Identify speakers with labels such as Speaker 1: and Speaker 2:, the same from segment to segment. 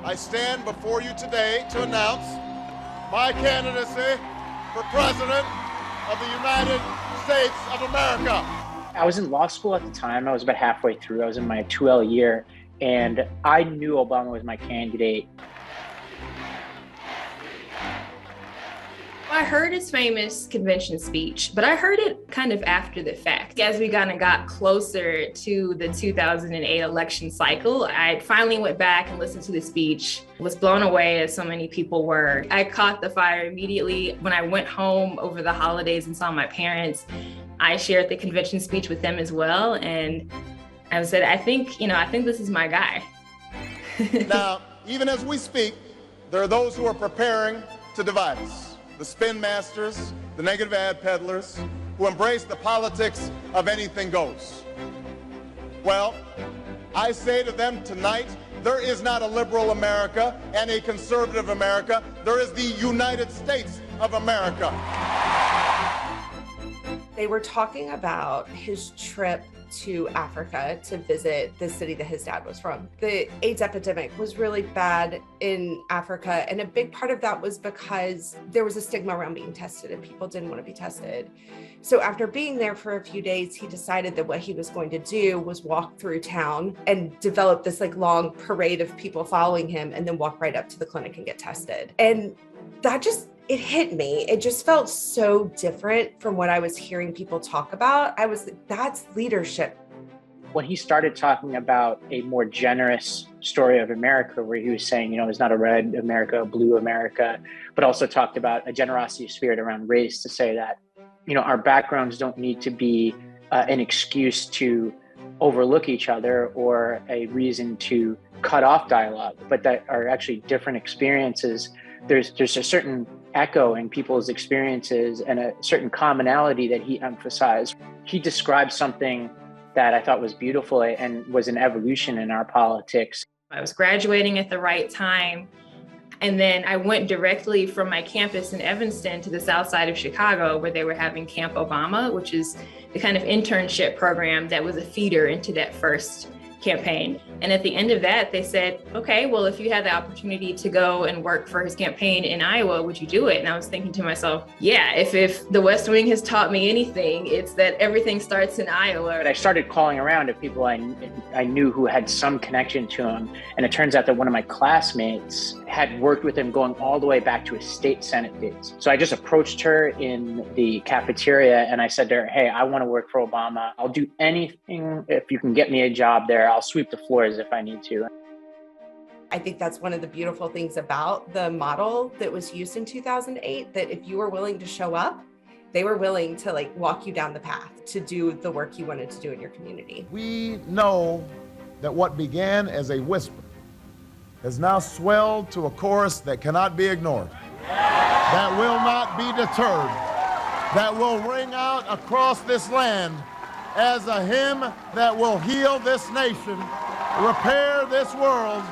Speaker 1: I stand before you today to announce my candidacy for President of the United States of America.
Speaker 2: I was in law school at the time. I was about halfway through. I was in my 2L year, and I knew Obama was my candidate.
Speaker 3: I heard his famous convention speech, but I heard it kind of after the fact. As we kind of got closer to the 2008 election cycle, I finally went back and listened to the speech, was blown away as so many people were. I caught the fire immediately. When I went home over the holidays and saw my parents, I shared the convention speech with them as well. And I said, I think this is my guy.
Speaker 1: Now, even as we speak, there are those who are preparing to divide us. The spin masters, the negative ad peddlers, who embrace the politics of anything goes. Well, I say to them tonight, there is not a liberal America and a conservative America. There is the United States of America.
Speaker 4: They were talking about his trip to Africa to visit the city that his dad was from. The AIDS epidemic was really bad in Africa, and a big part of that was because there was a stigma around being tested and people didn't want to be tested. So after being there for a few days, he decided that what he was going to do was walk through town and develop this long parade of people following him and then walk right up to the clinic and get tested. And that it hit me. It just felt so different from what I was hearing people talk about. That's leadership.
Speaker 2: When he started talking about a more generous story of America, where he was saying, it's not a red America, a blue America, but also talked about a generosity spirit around race, to say that, our backgrounds don't need to be an excuse to overlook each other or a reason to cut off dialogue, but that are actually different experiences. There's a certain echo in people's experiences and a certain commonality that he emphasized. He described something that I thought was beautiful and was an evolution in our politics.
Speaker 3: I was graduating at the right time. And then I went directly from my campus in Evanston to the south side of Chicago, where they were having Camp Obama, which is the kind of internship program that was a feeder into that first campaign. And at the end of that, they said, okay, well, if you had the opportunity to go and work for his campaign in Iowa, would you do it? And I was thinking to myself, yeah, if the West Wing has taught me anything, it's that everything starts in Iowa.
Speaker 2: But I started calling around to people I knew who had some connection to him. And it turns out that one of my classmates had worked with him going all the way back to his state Senate days. So I just approached her in the cafeteria and I said to her, hey, I want to work for Obama. I'll do anything if you can get me a job there. I'll sweep the floors if I need to.
Speaker 4: I think that's one of the beautiful things about the model that was used in 2008, that if you were willing to show up, they were willing to walk you down the path to do the work you wanted to do in your community.
Speaker 1: We know that what began as a whisper has now swelled to a chorus that cannot be ignored, that will not be deterred, that will ring out across this land as a hymn that will heal this nation, repair this world,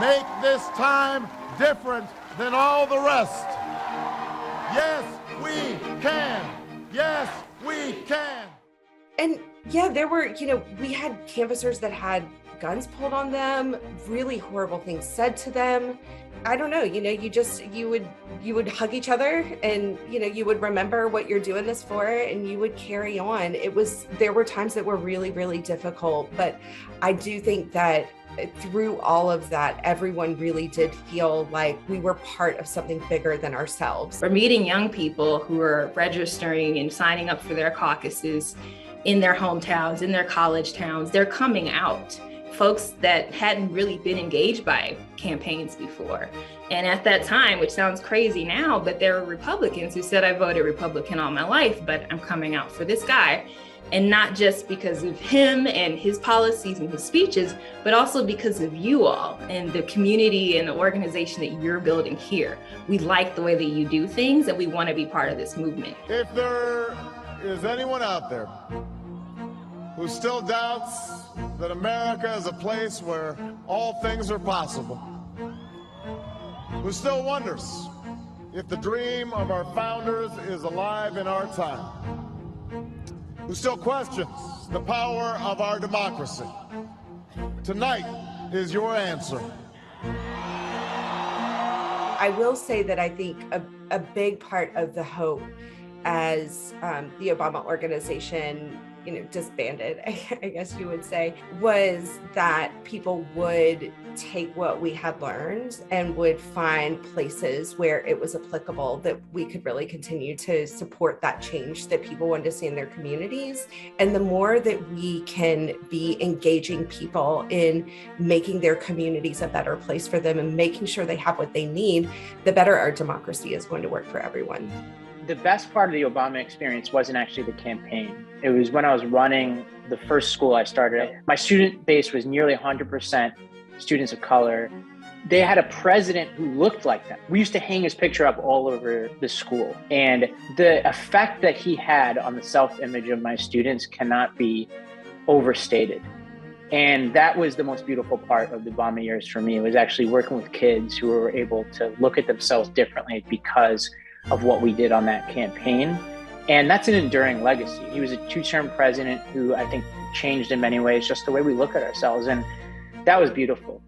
Speaker 1: make this time different than all the rest. Yes, we can. Yes, we can.
Speaker 4: And yeah, there were, we had canvassers that had guns pulled on them, really horrible things said to them. I don't know, you would hug each other and, you would remember what you're doing this for and you would carry on. There were times that were really, really difficult, but I do think that through all of that, everyone really did feel like we were part of something bigger than ourselves.
Speaker 3: We're meeting young people who are registering and signing up for their caucuses in their hometowns, in their college towns. They're coming out. Folks that hadn't really been engaged by campaigns before. And at that time, which sounds crazy now, but there were Republicans who said, I voted Republican all my life, but I'm coming out for this guy. And not just because of him and his policies and his speeches, but also because of you all and the community and the organization that you're building here. We like the way that you do things and we want to be part of this movement.
Speaker 1: If there is anyone out there who still doubts that America is a place where all things are possible, who still wonders if the dream of our founders is alive in our time, who still questions the power of our democracy, tonight is your answer.
Speaker 4: I will say that I think a big part of the hope as the Obama organization, disbanded, I guess you would say, was that people would take what we had learned and would find places where it was applicable, that we could really continue to support that change that people wanted to see in their communities. And the more that we can be engaging people in making their communities a better place for them and making sure they have what they need, the better our democracy is going to work for everyone.
Speaker 2: The best part of the Obama experience wasn't actually the campaign. It was when I was running the first school I started. My student base was nearly 100% students of color. They had a president who looked like them. We used to hang his picture up all over the school. And the effect that he had on the self-image of my students cannot be overstated. And that was the most beautiful part of the Obama years for me, was actually working with kids who were able to look at themselves differently because of what we did on that campaign. And that's an enduring legacy. He was a two-term president who I think changed in many ways just the way we look at ourselves. And that was beautiful.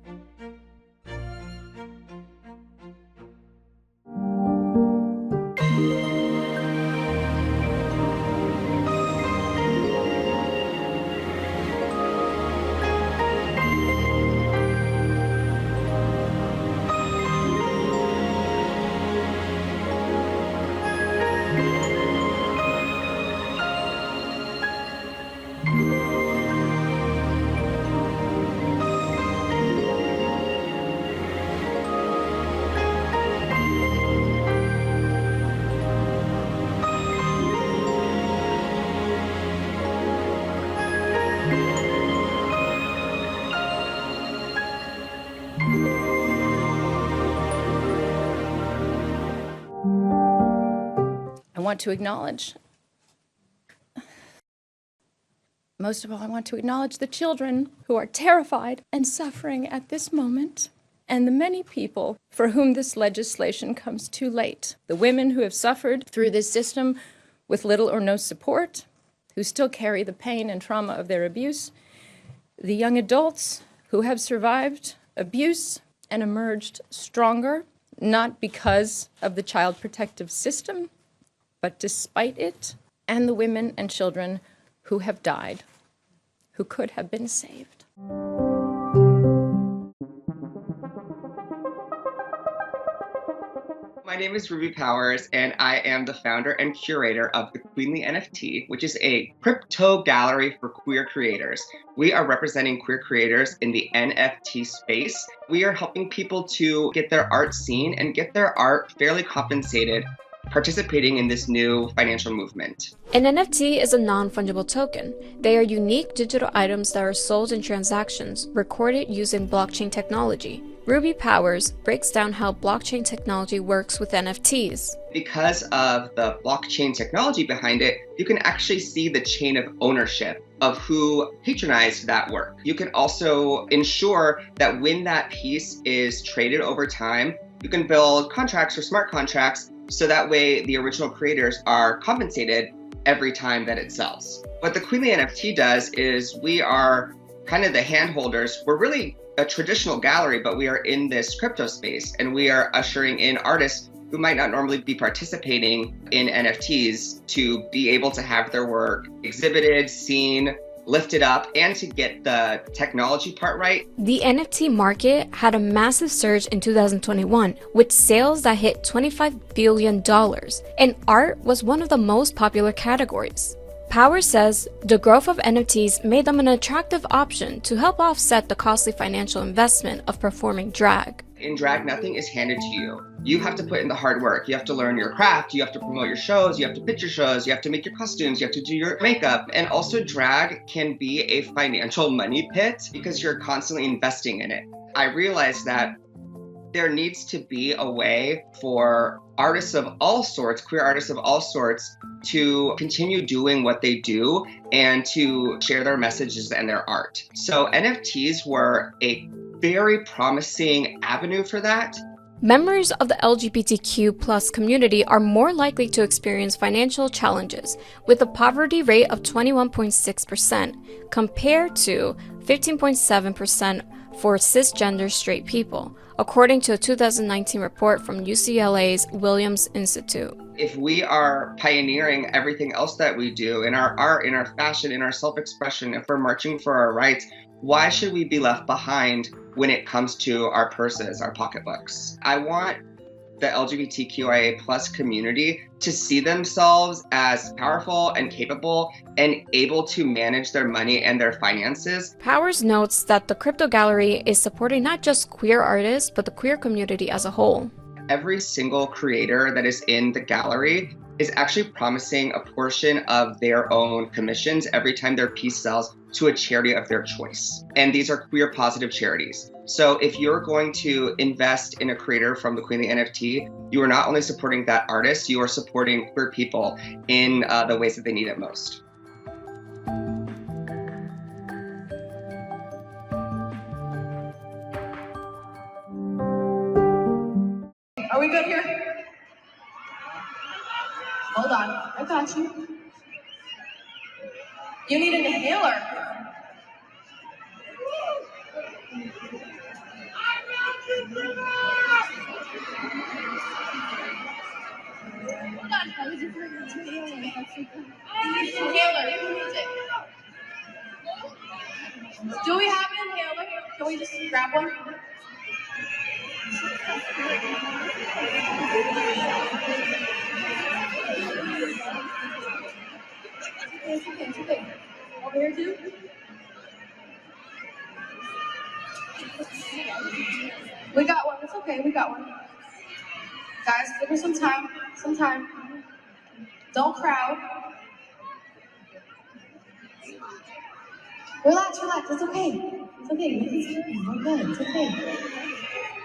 Speaker 5: I want to acknowledge, most of all, I want to acknowledge the children who are terrified and suffering at this moment, and the many people for whom this legislation comes too late. The women who have suffered through this system with little or no support, who still carry the pain and trauma of their abuse. The young adults who have survived abuse and emerged stronger, not because of the child protective system, but despite it, and the women and children who have died, who could have been saved.
Speaker 6: My name is Ruby Powers, and I am the founder and curator of the Queenly NFT, which is a crypto gallery for queer creators. We are representing queer creators in the NFT space. We are helping people to get their art seen and get their art fairly compensated, participating in this new financial movement.
Speaker 7: An NFT is a non-fungible token. They are unique digital items that are sold in transactions recorded using blockchain technology. Ruby Powers breaks down how blockchain technology works with NFTs.
Speaker 6: Because of the blockchain technology behind it, you can actually see the chain of ownership of who patronized that work. You can also ensure that when that piece is traded over time, you can build contracts or smart contracts so that way the original creators are compensated every time that it sells. What the Queenly NFT does is we are kind of the hand holders. We're really a traditional gallery, but we are in this crypto space, and we are ushering in artists who might not normally be participating in NFTs to be able to have their work exhibited, seen, lifted up, and to get the technology part right.
Speaker 7: The NFT market had a massive surge in 2021 with sales that hit $25 billion, and art was one of the most popular categories. Powers says the growth of NFTs made them an attractive option to help offset the costly financial investment of performing drag.
Speaker 6: In drag, nothing is handed to you. You have to put in the hard work. You have to learn your craft. You have to promote your shows. You have to pitch your shows. You have to make your costumes. You have to do your makeup. And also drag can be a financial money pit because you're constantly investing in it. I realized that there needs to be a way for artists of all sorts, queer artists of all sorts, to continue doing what they do and to share their messages and their art. So NFTs were a very promising avenue for that.
Speaker 7: Members of the LGBTQ+ community are more likely to experience financial challenges, with a poverty rate of 21.6% compared to 15.7% for cisgender straight people, according to a 2019 report from UCLA's Williams Institute.
Speaker 6: If we are pioneering everything else that we do in our art, in our fashion, in our self-expression, if we're marching for our rights, why should we be left behind when it comes to our purses, our pocketbooks? I want the LGBTQIA plus community to see themselves as powerful and capable and able to manage their money and their finances.
Speaker 7: Powers notes that the crypto gallery is supporting not just queer artists, but the queer community as a whole.
Speaker 6: Every single creator that is in the gallery is actually promising a portion of their own commissions every time their piece sells to a charity of their choice. And these are queer positive charities. So if you're going to invest in a creator from the Queen of the NFT, you are not only supporting that artist, you are supporting queer people in the ways that they need it most.
Speaker 8: Are we good here? Hold on, I got you. You need an inhaler. Hold on, how did you bring it to me? You need an inhaler. Who needs it? Do we have an inhaler? Can we just grab one? It's okay. Over here too? We got one. It's okay. We got one. Guys, give her some time. Some time. Don't crowd. Relax. It's okay. It's okay. We're good. It's okay.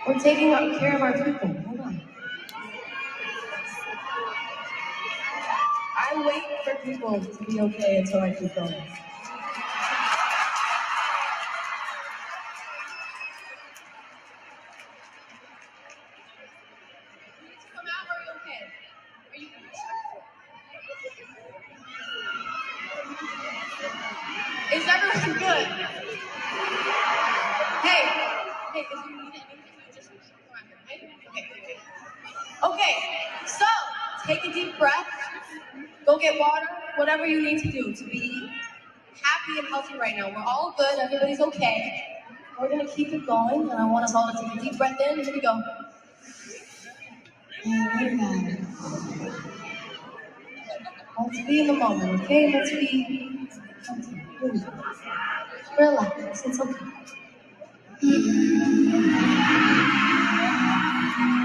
Speaker 8: We're taking care of our people. Hold on. I wait for people to be okay until I keep going. Come out, are you okay? Are you good? Is everyone good? Hey, if you need anything, just come out here, okay? Okay, so take a deep breath. Go get water, whatever you need to do to be happy and healthy right now. We're all good, everybody's okay. We're gonna keep it going, and I want us all to take a deep breath in. Here we go. Let's be in the moment, okay? Let's be relax. It's okay.